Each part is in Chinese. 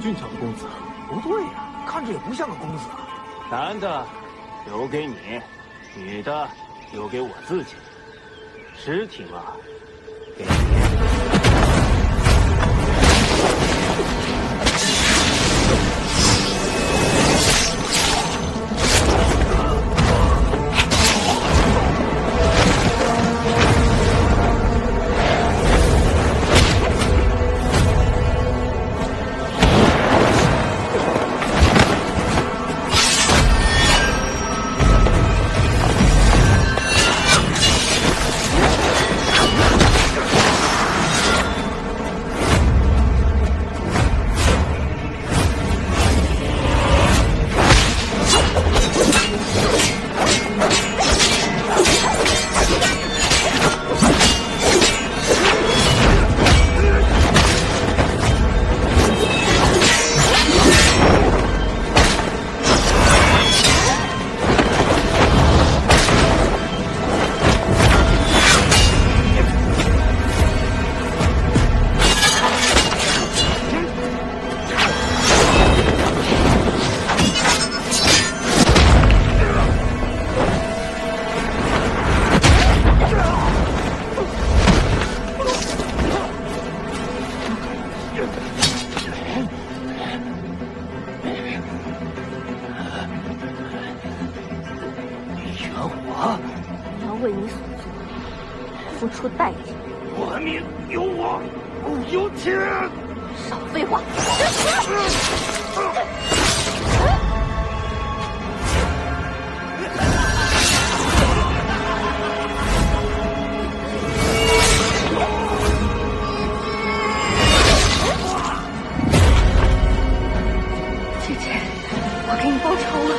俊俏的公子。不对呀，看着也不像个公子啊。男的留给你，女的留给我自己。诗婷啊，给你。 付出代价。我命由我不由天。少废话！姐姐，我给你报仇了。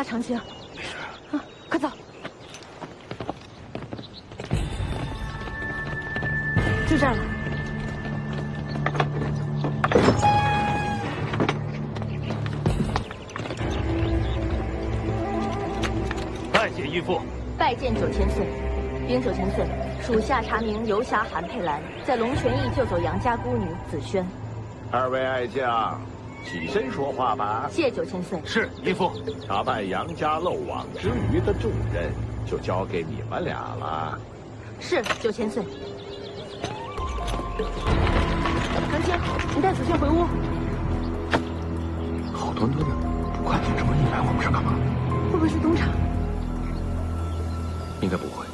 长青，没事。快走。就这儿了。拜见义父。拜见9000岁。禀9000岁，属下查明游侠韩佩兰在龙泉驿救走杨家孤女紫萱。二位爱将。 起身说话吧。谢9000岁。是义父。打败杨家漏网之鱼的重任就交给你们俩了。是9000岁。长青，你带紫萱回屋。好端端的，不看见这么一来我们这干嘛？会不会是东厂？应该不会。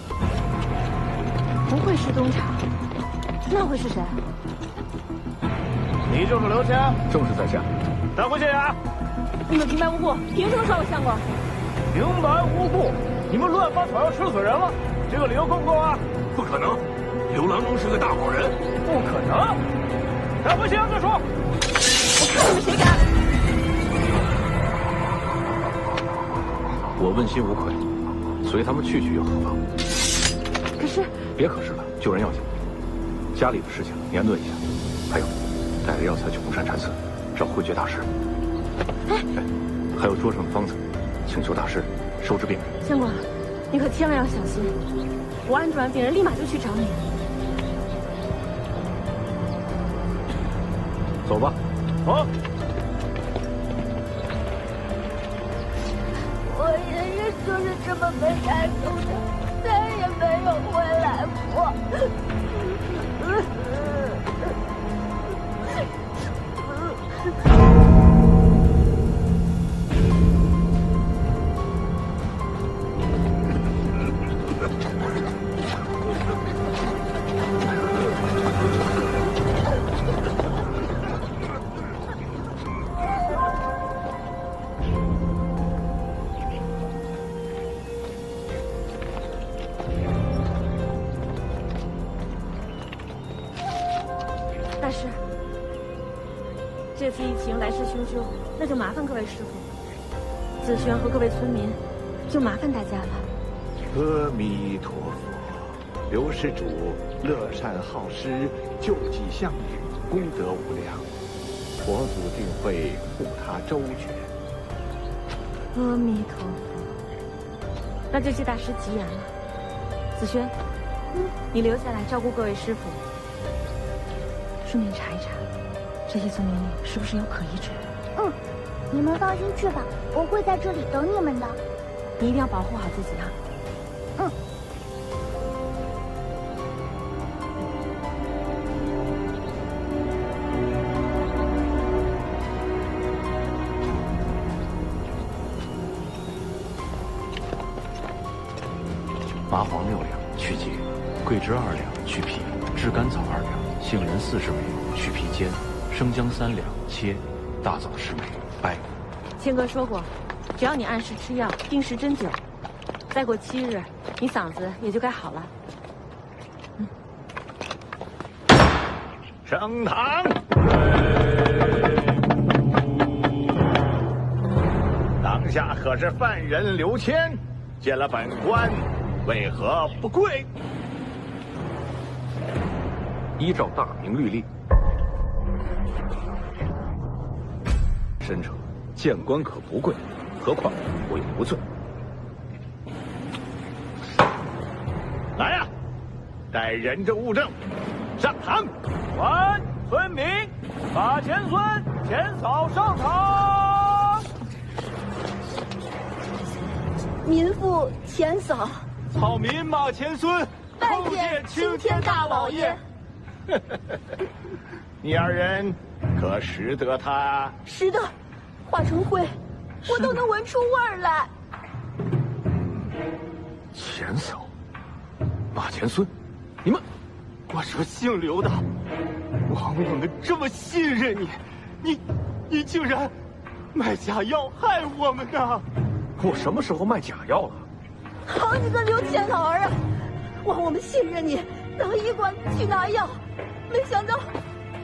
不会是东厂，那会是谁？你就是刘谦？正是在下。带回去啊！你们平白无故，凭什么杀我相公？平白无故？你们乱发草药吃死人了？这个理由够不够啊？不可能，刘郎中是个大好人。不可能！带回去再说。我看你们谁敢！我问心无愧，随他们去又何妨？可是，别可是了，救人要紧。家里的事情你安顿一下，还有，带着药材去红山禅寺找慧觉大师。哎，还有桌上的方子，请求大师收治病人。相公，你可千万要小心，我安顿完病人，立马就去找你。走吧。走。我爷爷就是这么被带走的，再也没有回来过。大师，这次疫情来势汹汹，那就麻烦各位师傅，子轩和各位村民，就麻烦大家了。阿弥陀佛，刘施主乐善好施，救济乡邻，功德无量，佛祖定会护他周全。阿弥陀佛，那就谢大师吉言了。子轩，你留下来照顾各位师傅。顺便查一查，这些村民里是不是有可疑之人？你们放心去吧，我会在这里等你们的。你一定要保护好自己啊！麻黄6两去节，桂枝2两去皮，炙甘草2两，杏仁40枚去皮煎，生姜3两切，大枣10枚掰。谦哥说过，只要你按时吃药，定时针灸，再过7日，你嗓子也就该好了。升堂。当下可是犯人刘谦，见了本官，为何不跪？依照大明律例，申称见官可不跪，何况我又无罪。来呀，带人证物证上堂。还村民，把钱孙、钱嫂上堂。民妇钱嫂，草民马钱孙，拜见青天大老爷。你二人可识得他？识得，化成灰，我都能闻出味儿来。钱嫂，马钱孙，你们，我说姓刘的，我们这么信任你，你竟然卖假药害我们呐！我什么时候卖假药了？好你个刘钱老儿啊！我们信任你，到医馆去拿药，没想到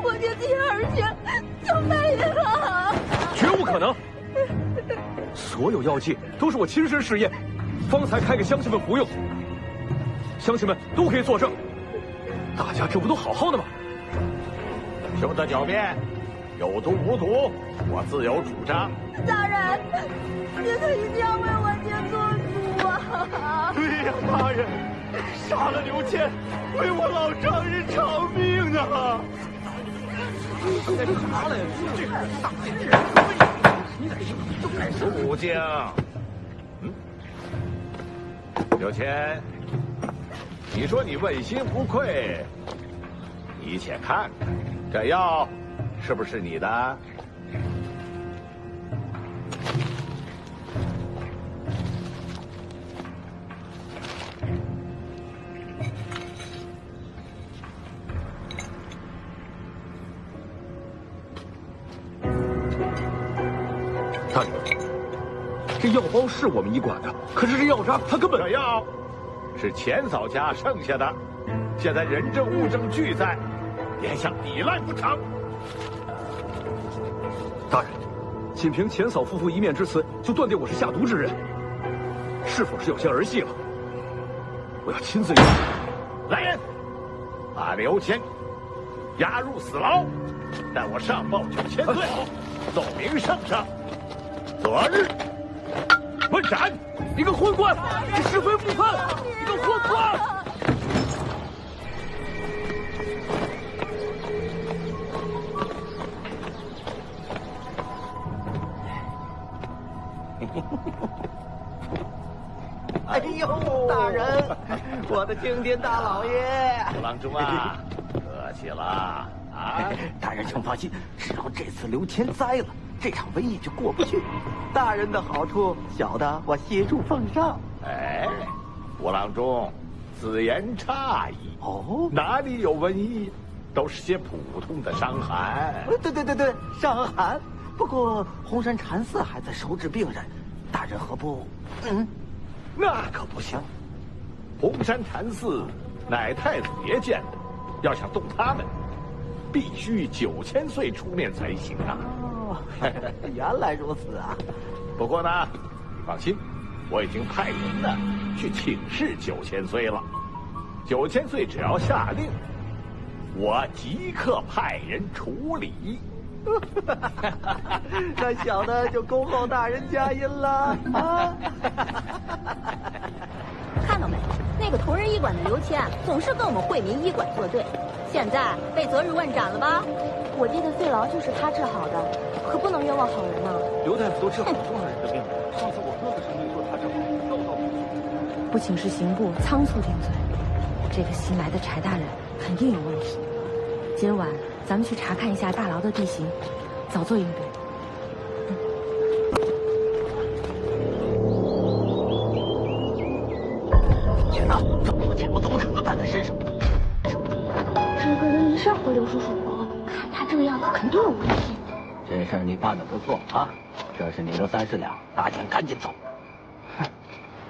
我爹第二天就没了。绝无可能！所有药剂都是我亲身试验，方才开给乡亲们服用，乡亲们都可以作证。大家这不都好好的吗？休得狡辩，有毒无毒，我自有主张。大人，您可一定要为我爹做主啊！对呀，大人，杀了刘谦，为我老丈人偿命啊！肃静。刘谦，你说你问心无愧，你且看看，这药是不是你的？这药包是我们医馆的，可是这药渣它根本……这药是钱嫂家剩下的，现在人证物证俱在，别想抵赖不成。大人，仅凭钱嫂夫妇一面之词就断定我是下毒之人，是否是有些儿戏了？我要亲自来人，把刘谦押入死牢，待我上报9000罪，奏明圣上，择日问斩。你个混官，你是非不分，你个混官！哎呦，大人，我的青天大老爷！吴郎中啊，客气了啊！大人请放心，只要这次刘谦栽了，这场瘟疫就过不去。大人的好处，小的我协助奉上。哎，吴郎中，此言差矣。哦，哪里有瘟疫，都是些普通的伤寒。对，伤寒。不过红山禅寺还在收治病人，大人何不……那可不行。红山禅寺乃太子爷建的，要想动他们，必须9000岁出面才行啊。哦，原来如此啊。不过呢，你放心，我已经派人呢去请示9000岁了。9000岁只要下令，我即刻派人处理。那小的就恭候大人佳音了啊！看到没？那个同仁医馆的刘谦总是跟我们惠民医馆作对，现在被择日问斩了吧？我弟的肺痨就是他治好的，可不能冤枉好人呐。刘大夫都治好多少人的病了？上次我哥哥生病说他治好，绕道不请示刑部仓促定罪，这个新来的柴大人肯定有问题。今晚咱们去查看一下大牢的地形，早做应对。天哪，这么多钱我怎么可能带在身上？这个人一上回刘叔叔府，看他这个样子肯定有问题。这事儿你办得不错啊！这是你的30两，拿钱赶紧走。哼，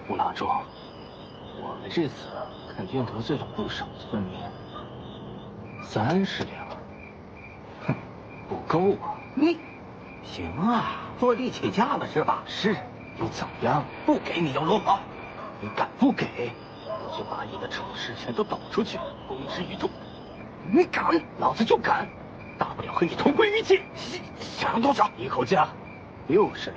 吴郎中，我们这次肯定得罪了不少村民。30两，哼，不够啊！你，行啊，坐地起价了是吧？是，又怎么样？不给你又如何？你敢不给，我就把你的丑事全都抖出去，公之于众。你敢，老子就敢，大不了和你同归于尽。想要多少？一口价，60两。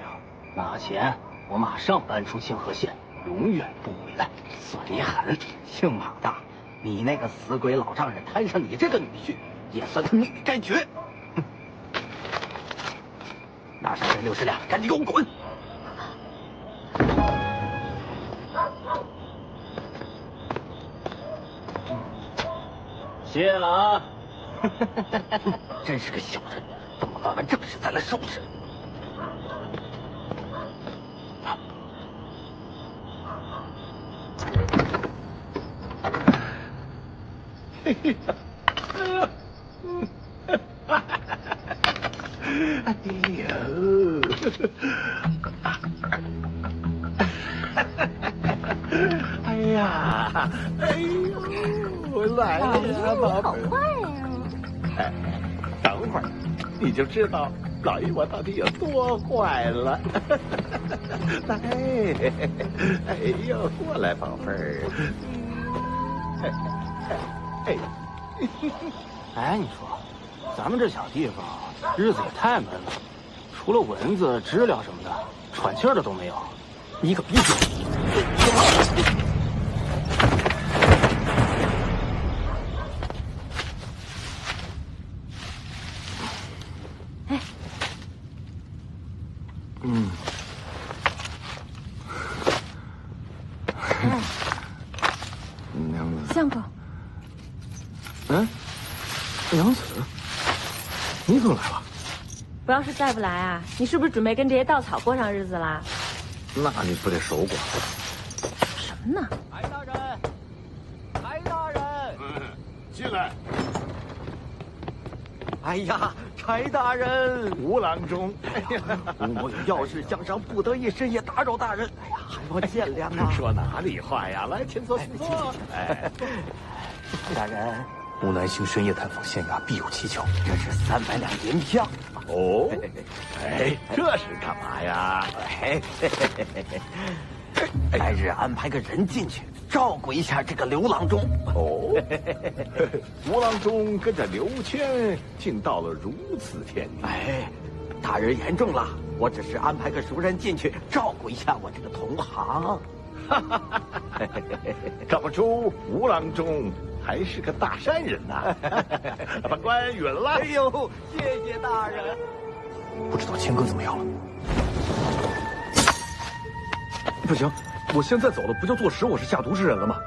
拿钱，我马上搬出清河县，永远不回来。算你狠，姓马大，你那个死鬼老丈人摊上你这个女婿，也算他命里该绝。哼，拿上这60两，赶紧给我滚！谢了啊！真是个小人，等我办完正事再来收拾。哎呦！哎呀！哎呦！来了呀，宝贝！好快呀！哎，等会儿你就知道老爷我到底有多坏了。来，哎呦，过来，宝贝儿。哎，你说，咱们这小地方日子也太闷了，除了蚊子、知了什么的，喘气儿的都没有。你可别说。哎，娘子，相公，娘子，你怎么来了？不要是再不来啊，你是不是准备跟这些稻草过上日子啦？那你不得守寡？什么呢？柴大人，柴大人，进来。哎呀，柴大人，吴郎中，哎呀，我有要事相商，不得已深夜打扰大人，哎呀，还望见谅啊！说哪里话呀？来，请坐，请坐。哎，大人，木南星深夜探访县衙，必有蹊跷。这是300两银票。哦，哎，这是干嘛呀？来日安排个人进去，照顾一下这个刘郎中。哦，吴郎中跟着刘谦，竟到了如此田地。哎，大人言重了，我只是安排个熟人进去，照顾一下我这个同行。看不出吴郎中还是个大善人呐。本官允了。哎呦，谢谢大人。不知道谦哥怎么样了？不行，我现在走了，不就坐实我是下毒之人了吗？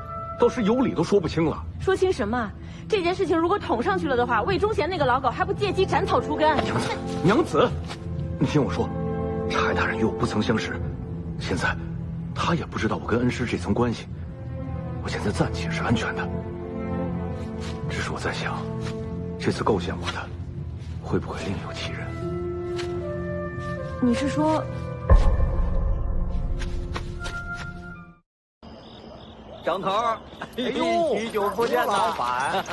倒是有理都说不清了。说清什么？这件事情如果捅上去了的话，魏忠贤那个老狗还不借机斩草除根？娘子，你听我说，柴大人与我不曾相识，现在他也不知道我跟恩师这层关系。我现在暂且是安全的，只是我在想，这次构陷我的，会不会另有其人？你是说？张头，哎呦，许久不见，老板，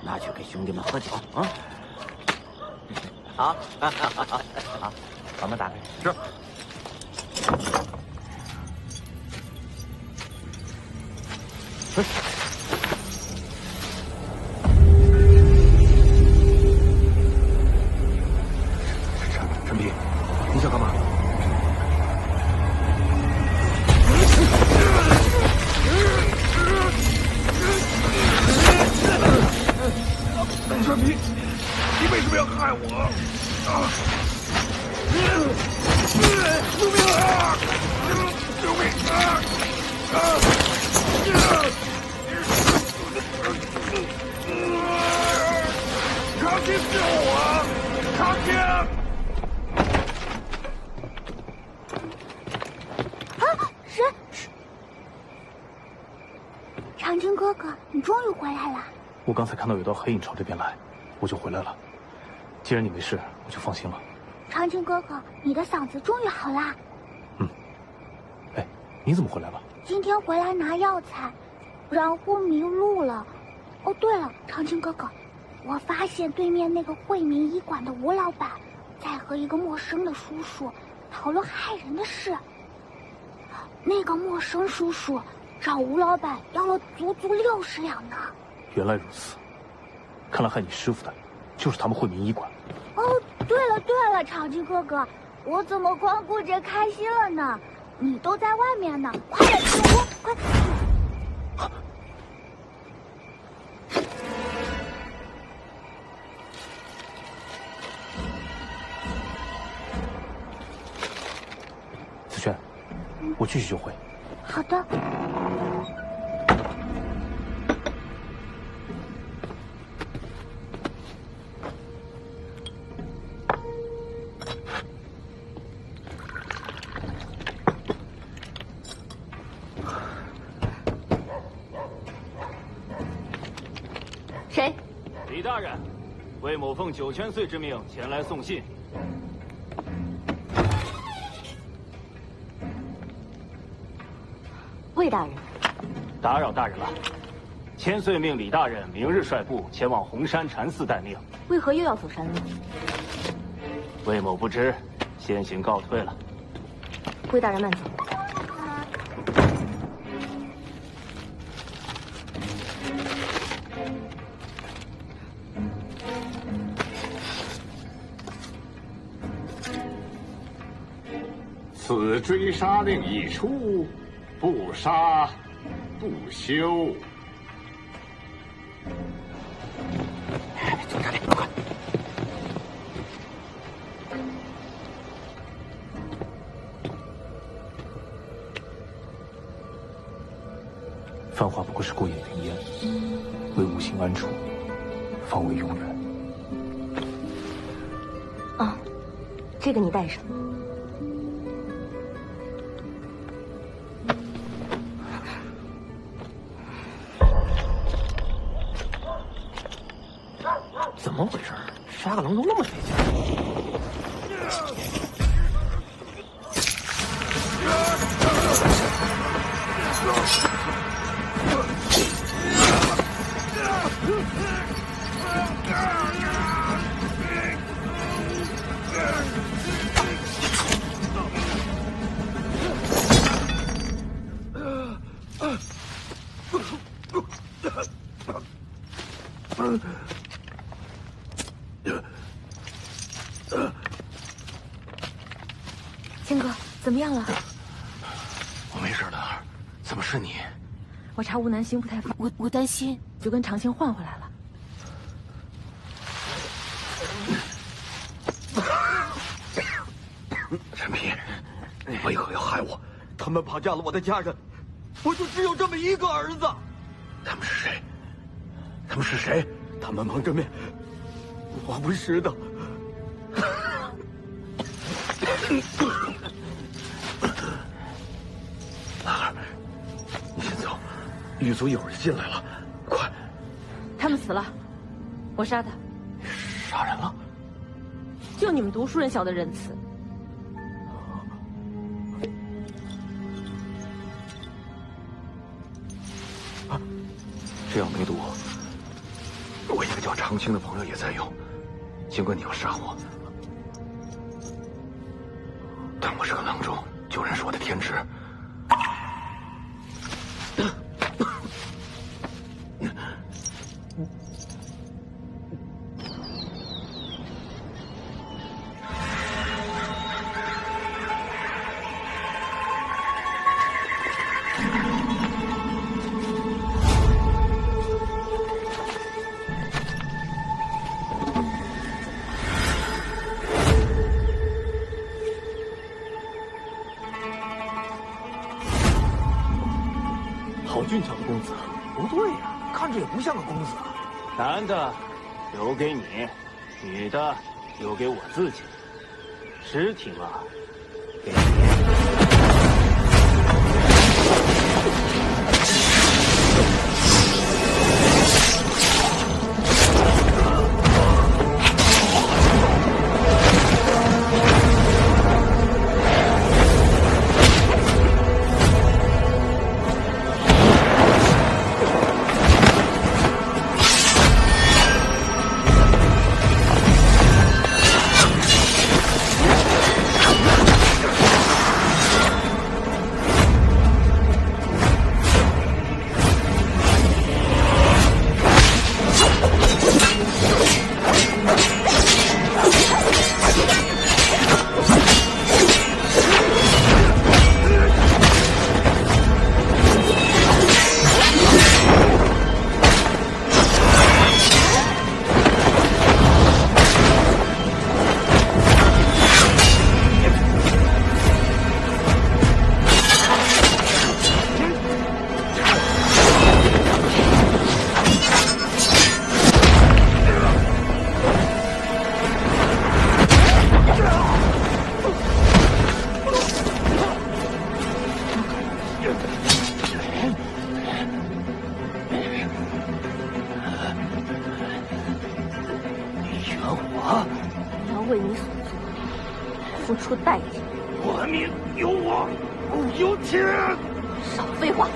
拿去给兄弟们喝酒啊！好，好，把门打开。是。陈皮，你想干嘛？陈皮，你为什么要害我？救命啊！救命啊！长青救我！长青！谁？长青哥哥，你终于回来了。我刚才看到有道黑影朝这边来，我就回来了。既然你没事，我就放心了。长青哥哥，你的嗓子终于好啦。嗯。哎，你怎么回来了？今天回来拿药材，然后迷路了。哦，对了，长青哥哥，我发现对面那个惠民医馆的吴老板，在和一个陌生的叔叔讨论害人的事。那个陌生叔叔找吴老板要了足足60两呢。原来如此，看来害你师傅的，就是他们惠民医馆。哦，对了，长青哥哥，我怎么光顾着开心了呢？你都在外面呢，快点进屋，快！子轩，我继续就会。好的。谁？李大人，魏某奉9000岁之命前来送信。魏大人，打扰大人了。千岁命李大人明日率部前往红山禅寺待命。为何又要走山路？魏某不知，先行告退了。魏大人慢走。此追杀令一出，不杀不休。坐这里，快！繁华不过是过眼云烟，唯吾心安处，方为永远。啊，这个你带上。怎么回事？杀个狼都那么费劲。千哥，怎么样了？我没事的，怎么是你？我查吴南星不太放，我担心，就跟长青换回来了。陈皮，为何要害我？他们绑架了我的家人，我就只有这么一个儿子。他们是谁？他们是谁？他们蒙着面，我不识的。男孩，你先走，狱卒一会儿就进来了，快！他们死了，我杀的。杀人了？就你们读书人晓得仁慈。这样梅毒，我一个叫长青的朋友也在用。尽管你要杀我，但我是个郎中，救人是我的天职。好俊俏的公子，不对呀，看着也不像个公子啊。男的留给你，女的留给我自己，尸体嘛，给你。为你所做，付出代价。我命由我不由天。少废话！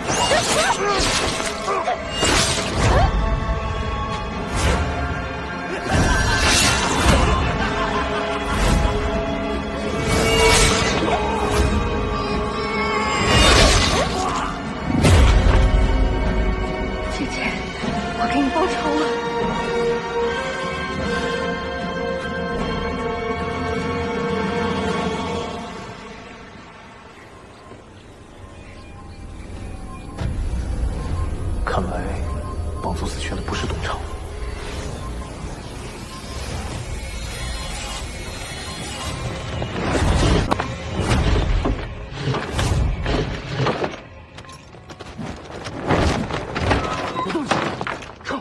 姐姐，我给你报仇了。看来帮助死去的不是董超。有东西，撤！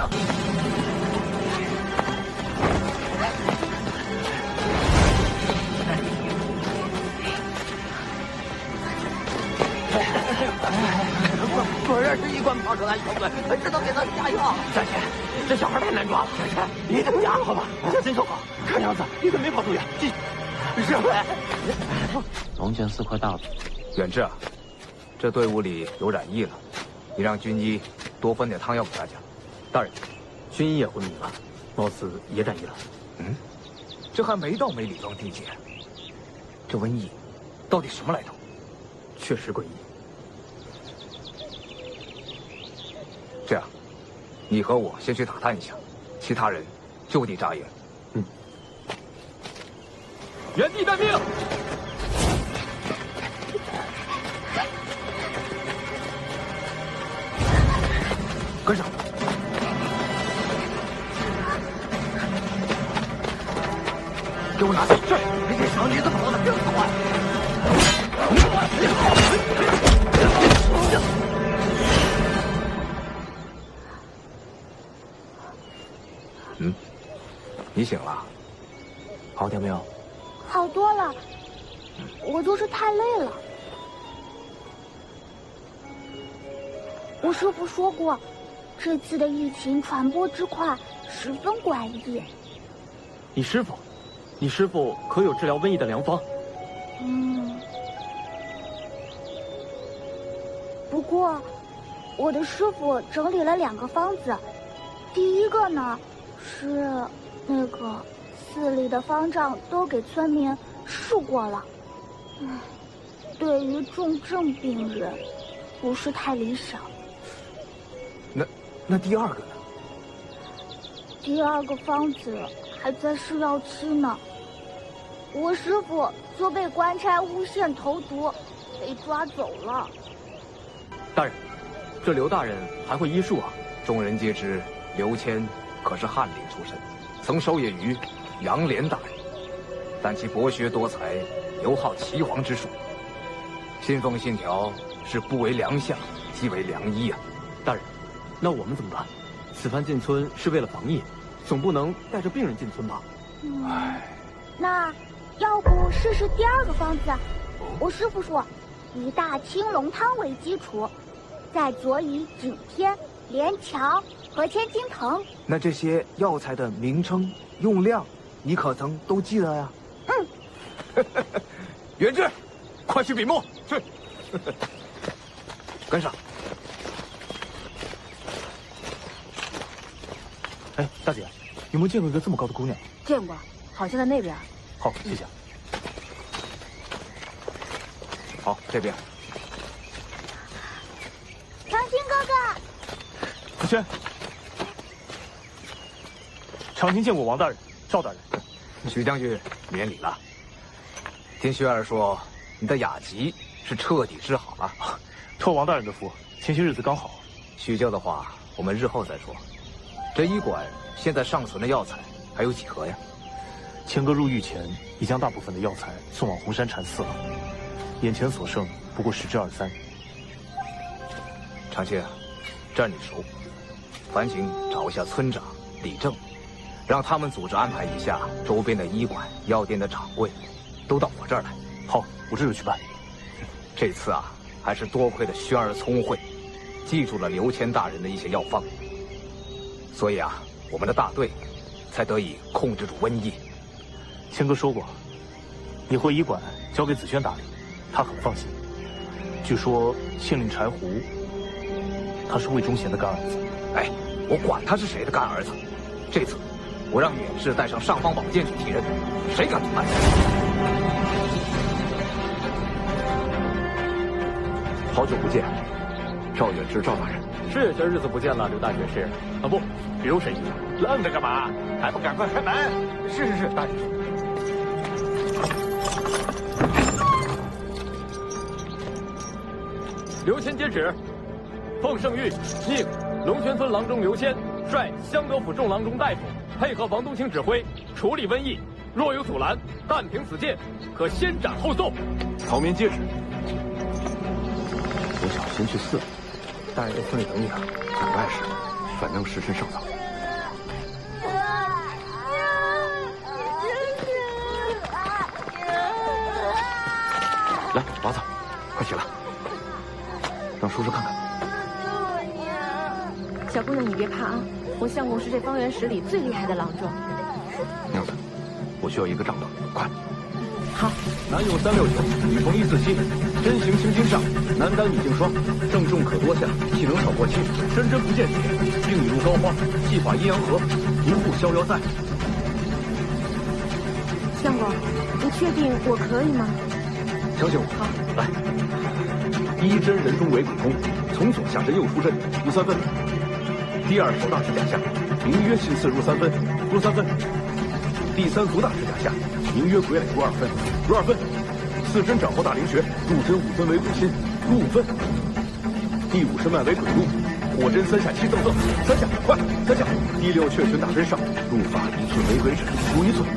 呢？果然是医官跑出来小队，只能给他下药。小钱，这小孩太难抓了。小钱，你等家好吧，小心收好。看样子医官没跑出远，继续。是。龙泉寺快到了。远志啊，这队伍里有染疫了，你让军医多分点汤药给大家。大人，军医也昏迷了，貌似也染疫了。嗯，这还没到梅里庄地界，这瘟疫到底什么来头？确实诡异。这样，你和我先去打探一下，其他人就地扎营。嗯。原地待命。跟上。给我拿下！是，这小女子跑得真快。嗯，你醒了？好点没有？好多了，我就是太累了。我师父说过，这次的疫情传播之快十分怪异。你师父可有治疗瘟疫的良方？不过我的师父整理了2个方子，第一个呢是那个寺里的方丈都给村民试过了，对于重症病人不是太理想。那第2个呢？第2个方子还在试药期呢，我师父就被官差诬陷投毒，被抓走了。大人，这刘大人还会医术啊？众人皆知，刘谦可是翰林出身，曾授业于杨涟大人，但其博学多才，尤好岐黄之术，信奉信条是不为良相，即为良医啊！大人，那我们怎么办？此番进村是为了防疫，总不能带着病人进村吧？那要不试试第2个方子？我师父说，以大青龙汤为基础，再佐以景天、连翘和千金藤。那这些药材的名称、用量，你可曾都记得呀？元志，快去笔墨。去。跟上。哎，大姐，有没有见过一个这么高的姑娘？见过，好像在那边。好，谢谢。好，这边。长青哥哥，子轩，长青见过王大人、赵大人。许将军免礼了。听薛儿说，你的雅疾是彻底治好了。托王大人的福，前些日子刚好。许就的话，我们日后再说。这医馆现在尚存的药材还有几盒呀？谦哥入狱前已将大部分的药材送往红山禅寺了，眼前所剩不过10之23。长青，这儿你熟，烦请找一下村长李正，让他们组织安排一下周边的医馆、药店的掌柜，都到我这儿来。好，我这就去办。这次啊，还是多亏了轩儿聪慧，记住了刘谦大人的一些药方，所以啊，我们的大队才得以控制住瘟疫。谦哥说过，以后医馆交给子轩打理，他很放心。据说县令柴胡，他是魏忠贤的干儿子。哎，我管他是谁的干儿子，这次我让远志带上尚方宝剑去替人，谁敢阻拦？好久不见，赵远志赵大人。是有些日子不见了，刘大学士。啊不，刘神医，愣着干嘛？还不赶快开门！是，大人。刘谦接旨，奉圣谕，命龙泉村郎中刘谦率襄德府众郎中大夫配合王冬青指挥处理瘟疫，若有阻拦，但凭此剑，可先斩后奏。草民接旨。我想先去寺里，大人在村里等你呢。怎么办事？反正时辰尚早。娃子，快起来，让叔叔看看。小姑娘，你别怕啊，我相公是这方圆10里最厉害的郎中。娘子，我需要一个掌舵，快！好。男用369，女逢147，真行轻轻上，男单女净霜，正重可多下，气能少过气，深深不见血，并已入膏肓，气化阴阳合，独步逍遥在。相公，你确定我可以吗？相信我。好，来，一真人中为鬼功，从左下针右出针，入3分。第二手大指甲下，名曰心刺入3分，入3分。第三足大指甲下，名曰鬼垒入2分，入2分。4针掌后大灵穴，入针5分为鬼心，入5分。第5伸脉为鬼路，火针3下7赠赠，3下快3下。第6雀群大针上，入法1寸为鬼指，入1寸。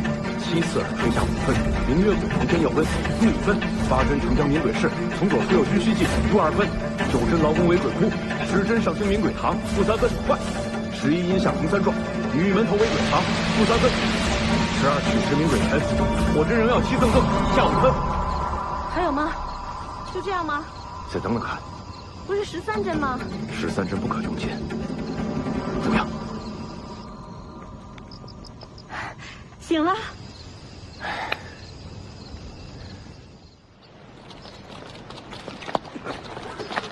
7刺耳垂下5分，名曰鬼头针要温，入1分。8针承浆明鬼式，从左扶右虚虚劲，入2分。9针劳宫为鬼窟，10针上清明鬼堂，入3分，快。11阴下平3状，女门头为鬼堂，入3分。12曲石明鬼盆，火针仍要7赠赠，下5分。还有吗？就这样吗？再等等看。不是13针吗？13针不可用尽。怎么样？醒了。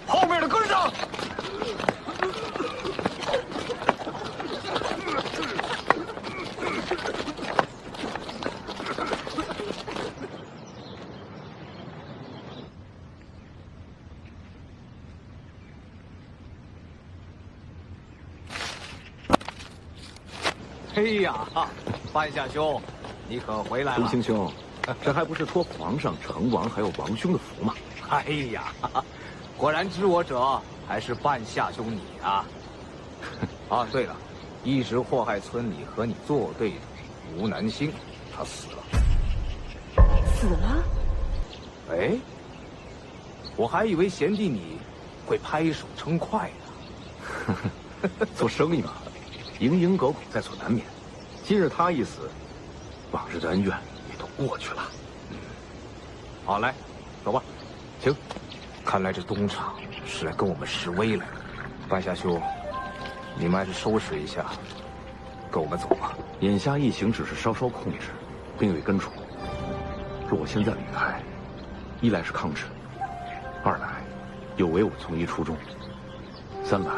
后面的跟上！哎呀，半夏兄，你可回来了！东兴兄，这还不是托皇上、成王还有王兄的福吗？哎呀，果然知我者还是半夏兄你啊！啊，对了，一直祸害村里和你作对的吴南星，他死了。死了？哎，我还以为贤弟你会拍手称快呢。做生意嘛，蝇营狗苟在所难免。今日他一死，往日的恩怨也都过去了。好，来，走吧，请。看来这东厂是来跟我们示威来了。半夏兄，你们还是收拾一下，跟我们走吧。眼下疫情只是稍稍控制，并未根除。若我现在离开，一来是抗旨，二来有违我从医初衷，三来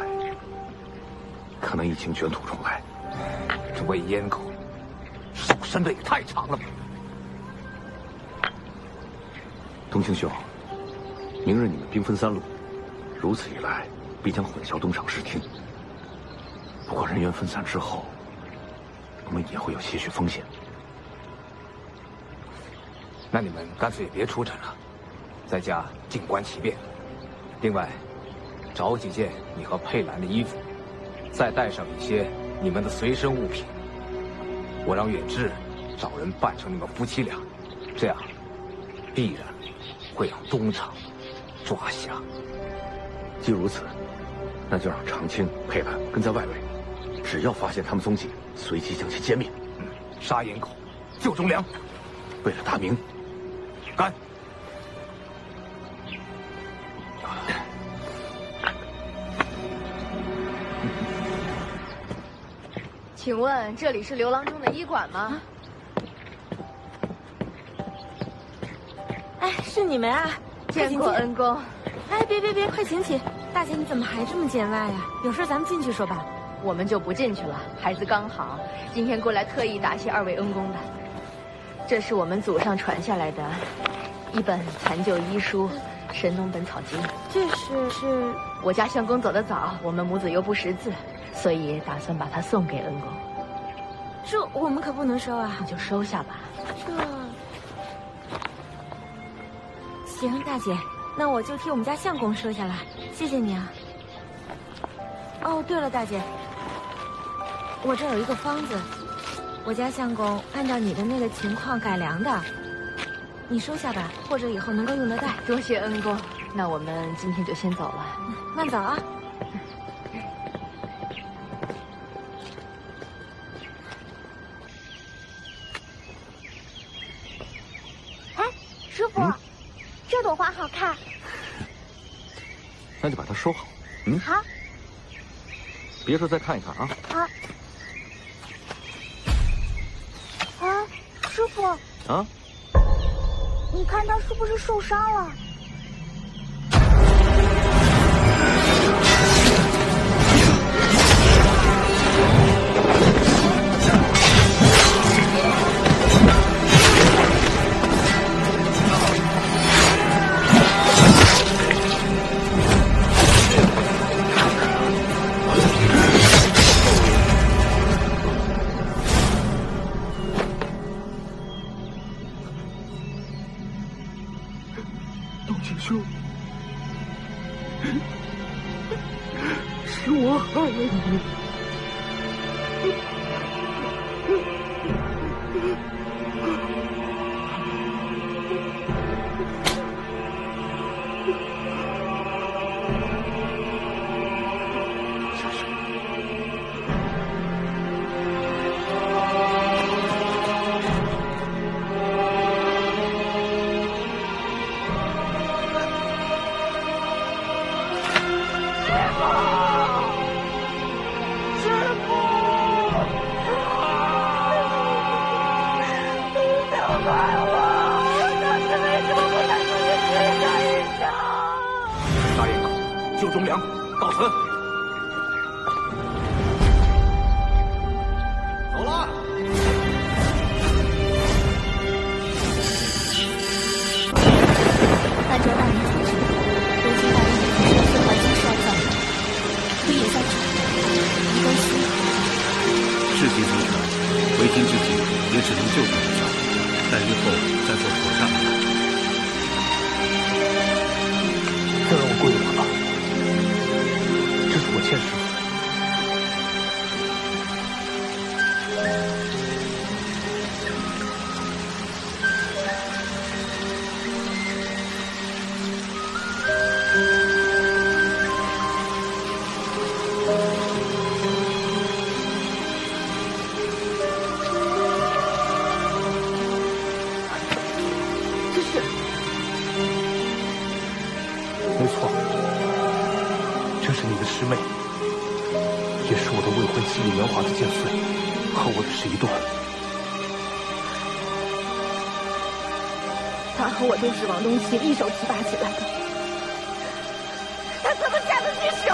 可能疫情卷土重来。这魏烟狗手伸的也太长了吧！东兴兄，明日你们兵分3路，如此一来，必将混淆东厂视听。不过人员分散之后，我们也会有些许风险。那你们干脆也别出城了，在家静观其变。另外，找几件你和佩兰的衣服，再带上一些你们的随身物品。我让远志找人扮成你们夫妻俩，这样必然会让东厂抓瞎。既如此，那就让长青、佩兰跟在外围，只要发现他们踪迹，随即将其歼灭。杀眼口，救忠良，为了大明，干！请问这里是刘郎中的医馆吗？哎，是你们啊！见过恩公。哎，别，快请起！大姐，你怎么还这么见外呀？有事咱们进去说吧。我们就不进去了，孩子刚好，今天过来特意答谢2位恩公的。这是我们祖上传下来的一本残旧医书《神农本草经》。这是我家相公走得早，我们母子又不识字，所以打算把它送给恩公。这我们可不能收啊！你就收下吧。行，大姐，那我就替我们家相公收下来，谢谢你啊。哦，对了，大姐，我这有一个方子，我家相公按照你的那个情况改良的，你收下吧，或者以后能够用得到。多谢恩公，那我们今天就先走了，慢走啊。哎，师傅，这朵花好看。那就把它收好。好。别说再看一看啊。好。啊，师傅。啊？你看他是不是受伤了？兄，是我害了你。救忠良，告辞。走了。按照大人指示，如今大人已经是环境烧造，可以再找一根丝。事情如此，为今之计也只能就此一招，待日后再做妥善安排。再让我过一会儿吧。这是我欠师傅的。没错，这是你的师妹，也是我的未婚妻李元华的剑穗，和我的是一对。他和我就是王冬青一手提拔起来的，他怎么下得去手？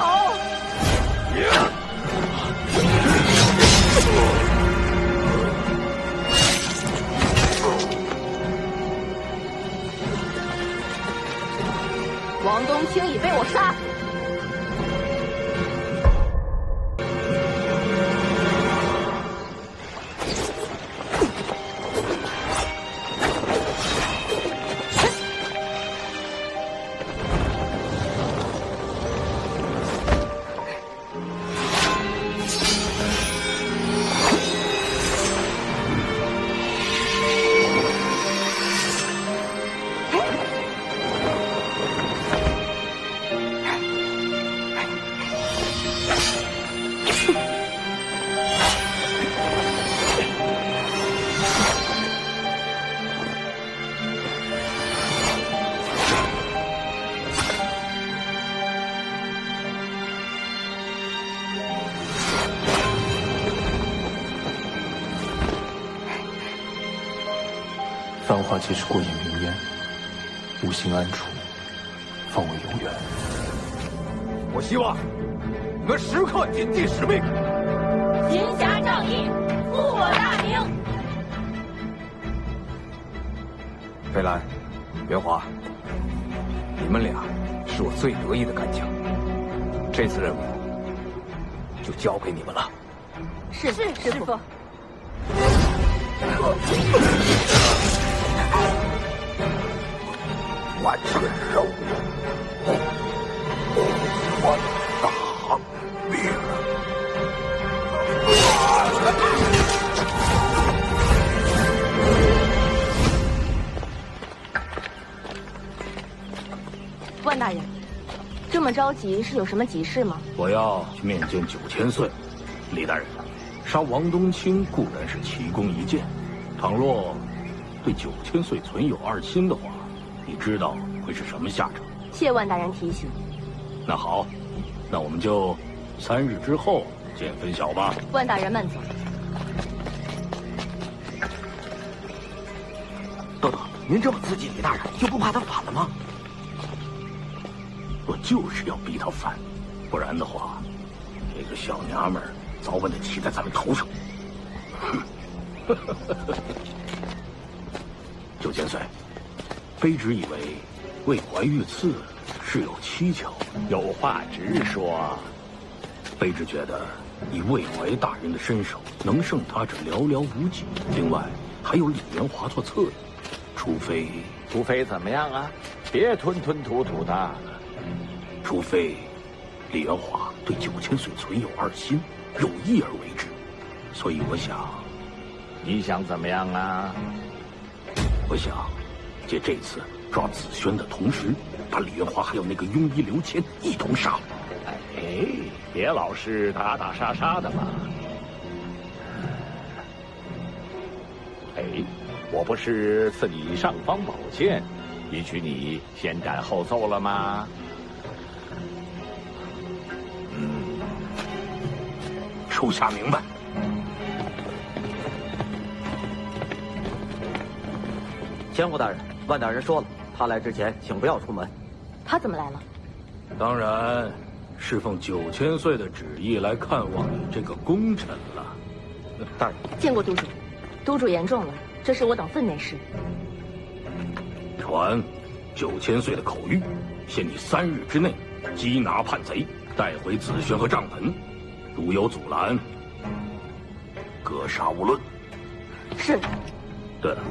王冬青已被我杀死。繁华皆是过眼云烟，无心安处，方为永远。我希望你们时刻谨记使命，行侠仗义，复我大名。飞兰、元华，你们俩是我最得意的干将，这次任务就交给你们了。是师傅。完成任务，我大命。万大人，这么着急是有什么急事吗？我要去面见9000岁。李大人，杀王冬青固然是奇功一件，倘若对9000岁存有二心的话，你知道会是什么下场？谢万大人提醒。那好，那我们就3日之后见分晓吧。万大人慢走。豆豆，您这么刺激李大人，就不怕他反了吗？我就是要逼他反，不然的话，这个小娘们儿早晚得骑在咱们头上。9千岁，卑职以为为怀玉赐事有蹊跷，有话直说。卑职觉得以魏怀大人的身手，能胜他者寥寥无几。另外还有李元华做侧翼，除非怎么样啊？别吞吞吐吐的。除非李元华对9千岁存有二心，有意而为之。所以我想，你想怎么样啊？我想借这次抓子轩的同时，把李元华还有那个庸医刘谦一同杀了。哎，别老是打打杀杀的嘛。哎，我不是赐你尚方宝剑，允许你先斩后奏了吗？属下明白。千户大人，万大人说了，他来之前请不要出门。他怎么来了？当然是奉9千岁的旨意来看望你这个功臣了。大人，见过督主，督主言重了，这是我等分内事。传9千岁的口谕，限你3日之内缉拿叛贼，带回子轩和帐篷。如有阻拦，格杀勿论。是。对了，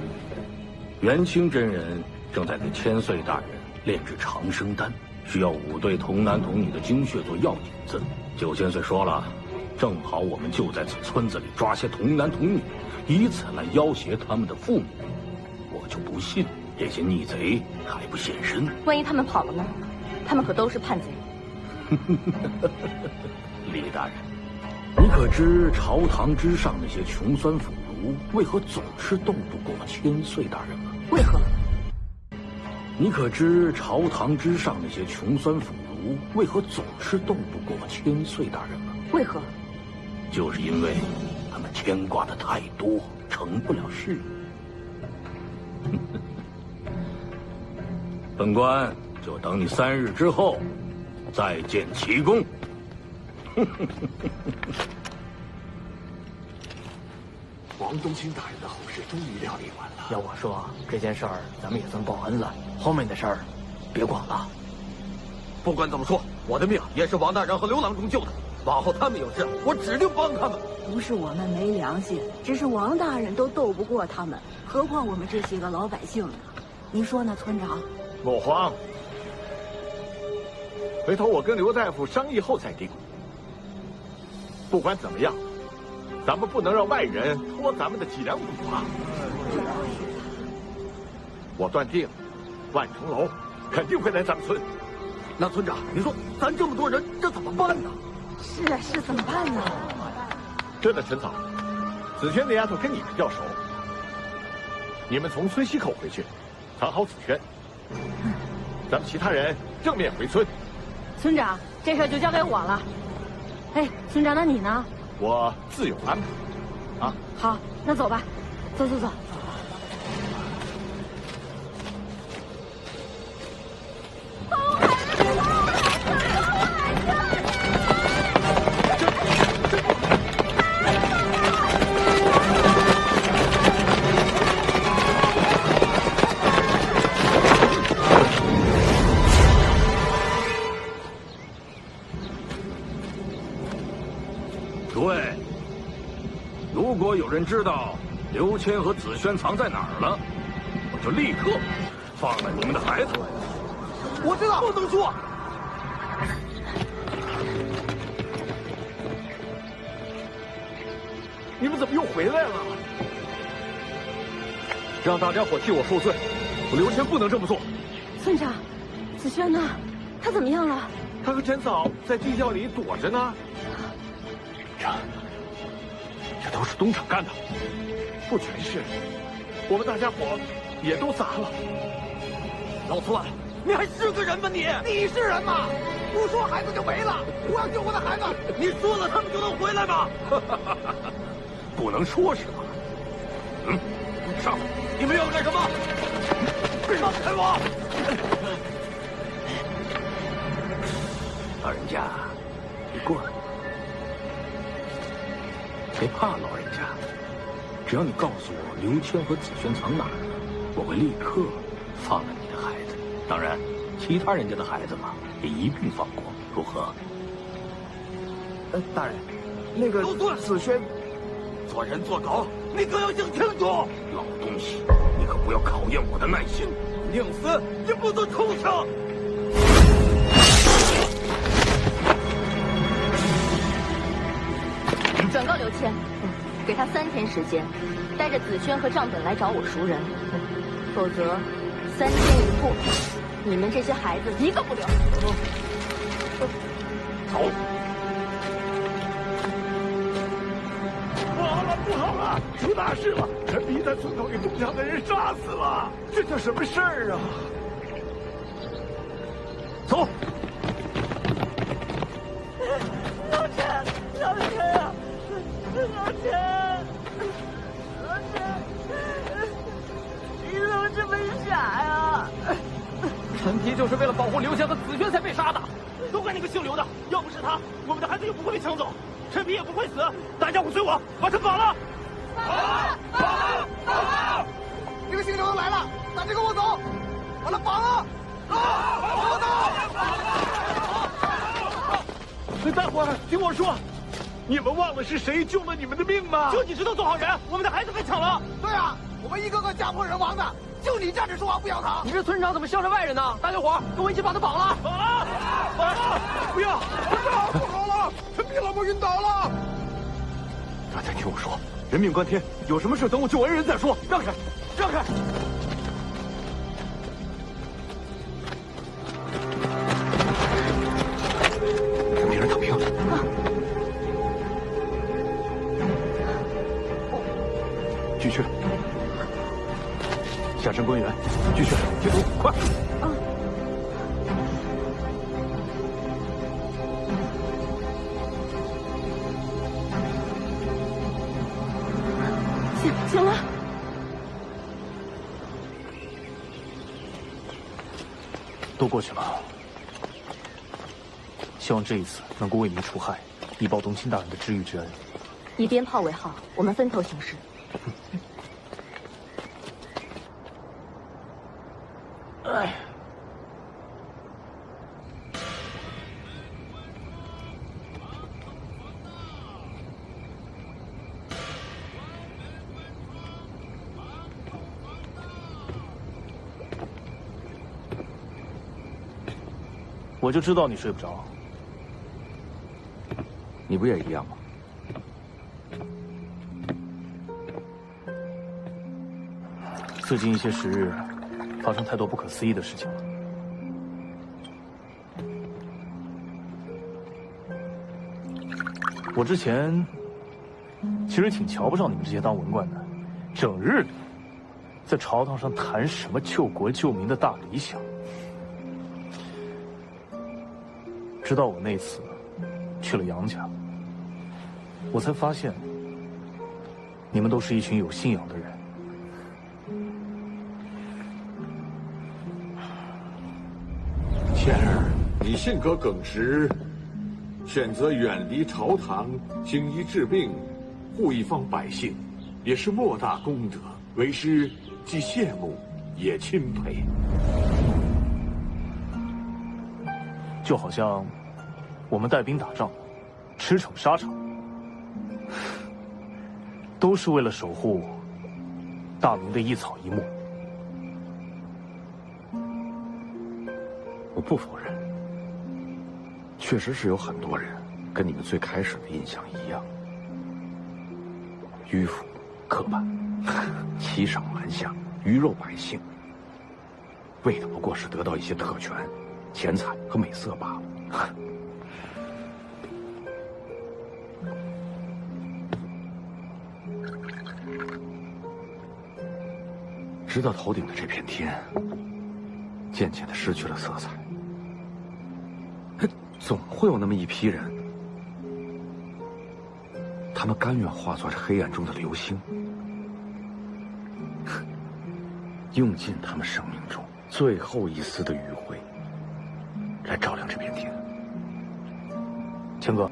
元清真人正在给千岁大人炼制长生丹，需要5对童男童女的精血做药引子。9千岁说了，正好我们就在此村子里抓些童男童女，以此来要挟他们的父母。我就不信这些逆贼还不现身。万一他们跑了呢？他们可都是叛贼。李大人，你可知朝堂之上那些穷酸腐儒为何总是斗不过千岁大人吗？为何？你可知朝堂之上那些穷酸腐儒为何总是斗不过千岁大人吗？为何？就是因为他们牵挂的太多，成不了事。本官就等你3日之后再见齐公。王冬青大人的后事终于料理完了。要我说，这件事儿咱们也算报恩了，后面的事儿别管了。不管怎么说，我的命也是王大人和刘郎中救的。往后他们有事，我指定帮他们。不是我们没良心，只是王大人都斗不过他们，何况我们这些个老百姓呢？你说呢，村长？莫慌，回头我跟刘大夫商议后再定。不管怎么样，咱们不能让外人拖咱们的脊梁骨啊！我断定，万重楼肯定会来咱们村。那村长，你说咱这么多人，这怎么办呢？是啊，是怎么办呢？真的，陈嫂，子轩那丫头跟你们较熟，你们从村西口回去，藏好子轩。咱们其他人正面回村。村长，这事就交给我了。哎，村长，那你呢？我自有安排。啊，好，那走吧，走走走。诸位，如果有人知道刘谦和子轩藏在哪儿了，我就立刻放了你们的孩子。我知道，不能说。你们怎么又回来了？让大家伙替我恕罪，我刘谦不能这么做。村长，子轩呢？他怎么样了？他和陈嫂在地窖里躲着呢。这都是东厂干的，不全是，我们大家伙也都砸了。老村，你还是个人吗你？你是人吗？不说孩子就没了，我要救我的孩子，你说了他们就能回来吗？不能说是吧？上！你们要干什么？放开我！老人家，你过来。别怕，老人家，只要你告诉我刘谦和紫萱藏哪儿了，我会立刻放了你的孩子。当然，其他人家的孩子嘛，也一并放过，如何？大人，那个紫萱，做人做狗，你可要想清楚！老东西，你可不要考验我的耐心，宁死也不做畜生！转告刘谦，给他3天时间，带着紫萱和账本来找我赎人，否则3天一过，你们这些孩子一个不留。走。不好了，不好了，出大事了！陈皮在村口给东厂的人杀死了，这叫什么事儿啊？走。老陈，老陈啊！老陈，老陈，你怎么这么傻呀？陈皮就是为了保护刘谦和紫萱才被杀的，都怪那个姓刘的，要不是他，我们的孩子也不会被抢走，陈皮也不会死。大家伙随我，把他绑了！绑！那个姓刘的来了，大家跟我走，把他绑了！大伙儿听我说。你们忘了是谁救了你们的命吗？就你知道做好人，我们的孩子被抢了。对啊，我们一个个家破人亡的，就你站着说话不腰疼。你这村长怎么向着外人呢？大家伙跟我一起把他绑了！绑了！不要！不好了，陈皮老婆晕倒了。大家听我说，人命关天，有什么事等我救完人再说。让开，让开！别人躺平。继续，下山观园，继续，贴图，快！行了，都过去了，希望这一次能够为民除害，以报冬青大人的知遇之恩。以鞭炮为号，我们分头行事。哎，我就知道你睡不着。你不也一样吗？最近一些时日，发生太多不可思议的事情了。我之前其实挺瞧不上你们这些当文官的，整日里在朝堂上谈什么救国救民的大理想。直到我那次去了杨家，我才发现你们都是一群有信仰的人。谦儿，你性格耿直，选择远离朝堂，行医治病，护一方百姓，也是莫大功德。为师既羡慕，也钦佩。就好像我们带兵打仗，驰骋沙场，都是为了守护大明的一草一木。我不否认，确实是有很多人跟你们最开始的印象一样，迂腐、刻板、欺上瞒下、鱼肉百姓，为的不过是得到一些特权、钱财和美色罢了。直到头顶的这片天，渐渐的失去了色彩。总会有那么一批人，他们甘愿化作这黑暗中的流星，用尽他们生命中最后一丝的余晖，来照亮这片天。钱哥，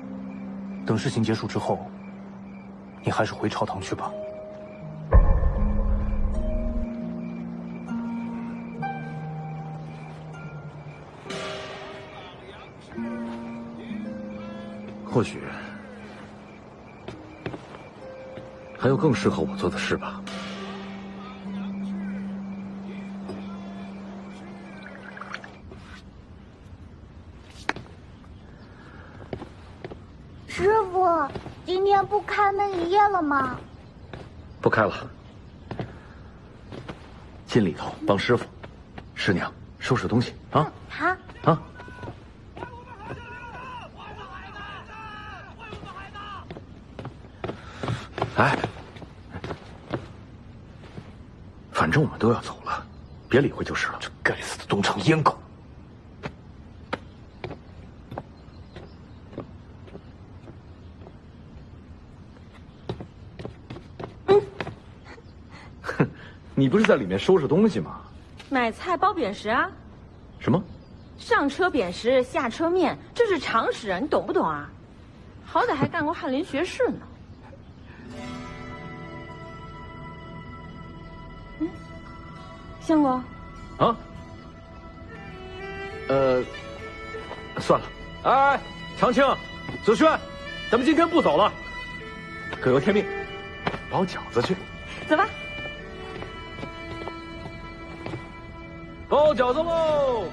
等事情结束之后，你还是回朝堂去吧。或许还有更适合我做的事吧。师傅，今天不开门营业了吗？不开了，进里头帮师傅、师娘收拾东西啊。好。啊。哎，反正我们都要走了，别理会就是了。这该死的东厂阉狗！哼，你不是在里面收拾东西吗？买菜包扁食啊！什么？上车扁食，下车面，这是常识，你懂不懂啊？好歹还干过翰林学士呢。相公，啊，算了，哎，长青、子轩，咱们今天不走了，各有天命，包饺子去。走吧，包饺子喽！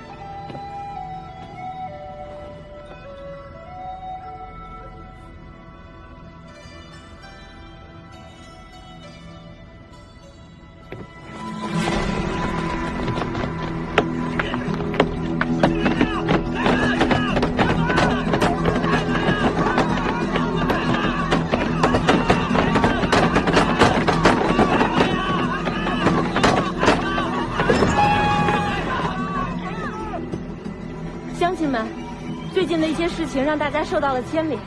乡亲们，最近的一些事情让大家受到了牵连，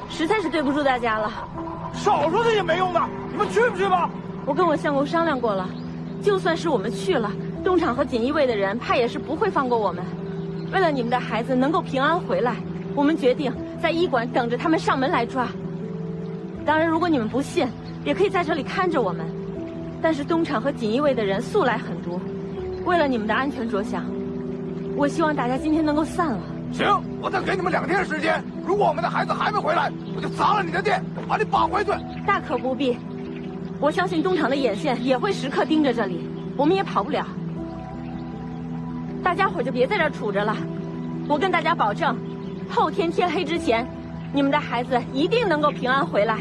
实在是对不住大家了。少说这些没用的，你们去不去吧？我跟我相公商量过了，就算是我们去了，东厂和锦衣卫的人怕也是不会放过我们。为了你们的孩子能够平安回来，我们决定在医馆等着他们上门来抓。当然，如果你们不信，也可以在这里看着我们。但是东厂和锦衣卫的人素来狠毒，为了你们的安全着想，我希望大家今天能够散了。行，我再给你们2天时间。如果我们的孩子还没回来，我就砸了你的店，把你绑回去。大可不必，我相信东厂的眼线也会时刻盯着这里，我们也跑不了。大家伙就别在这儿杵着了，我跟大家保证，后天天黑之前，你们的孩子一定能够平安回来。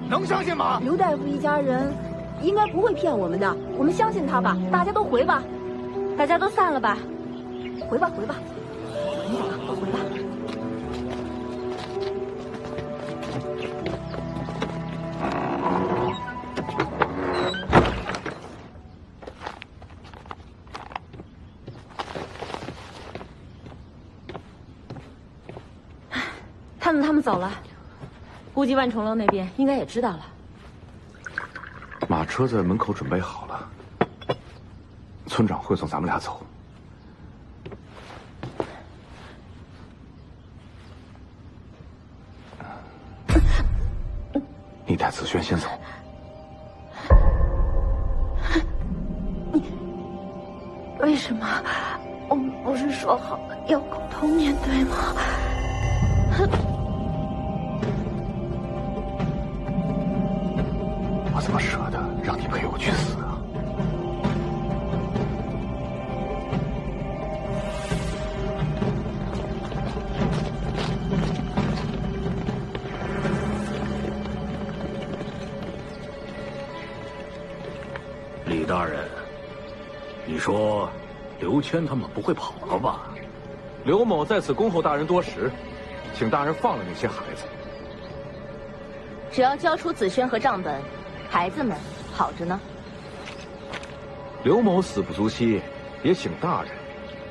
能相信吗？刘大夫一家人应该不会骗我们的，我们相信他吧。大家都回吧，大家都散了吧，回吧，回吧。你走了，我回吧。他们走了，估计万重楼那边应该也知道了。马车在门口准备好了，村长会送咱们俩走。你带子轩先走。你为什么？我们不是说好了要共同面对吗？我怎么舍得让你陪我去死啊？李大人，你说刘谦他们不会跑了吧？刘某在此恭候大人多时，请大人放了那些孩子。只要交出子轩和账本，孩子们好着呢。刘某死不足惜，也请大人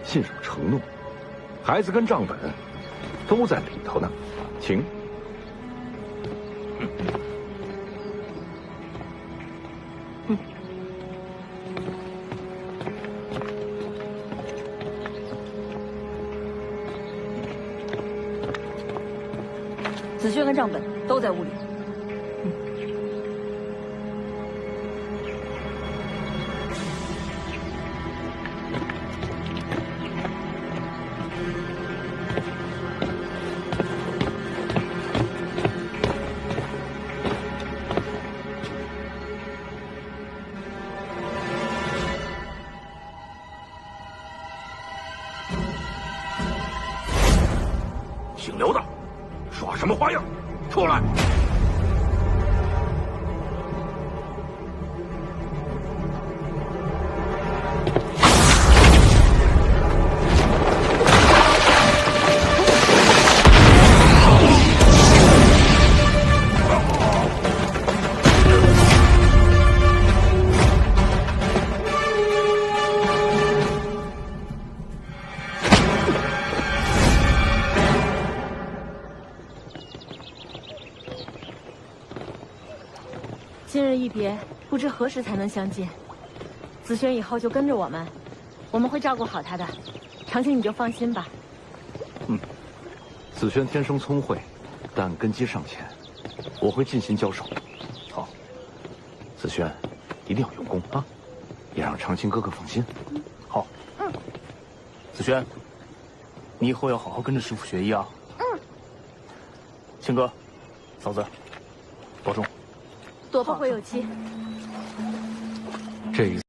信守承诺。孩子跟账本都在里头呢，请。子轩跟账本都在屋里。姓刘的，耍什么花样？出来！今日一别，不知何时才能相见。子轩以后就跟着我们，我们会照顾好他的。长青你就放心吧。子轩天生聪慧，但根基尚浅，我会尽心教授。好，子轩一定要用功啊，也让长青哥哥放心。好。子轩，你以后要好好跟着师傅学艺啊。青哥，嫂子，保重。多后会有期。这一次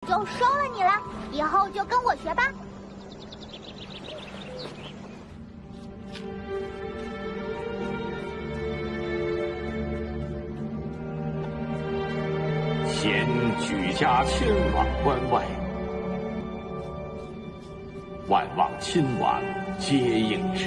就收了你了，以后就跟我学吧。先举家迁往关外，万望亲王皆应之。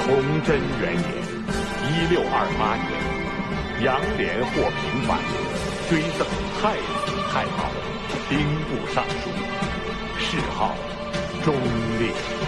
崇祯元年，1628年，杨涟获平反，追赠太子太保，兵部尚书，谥号忠烈。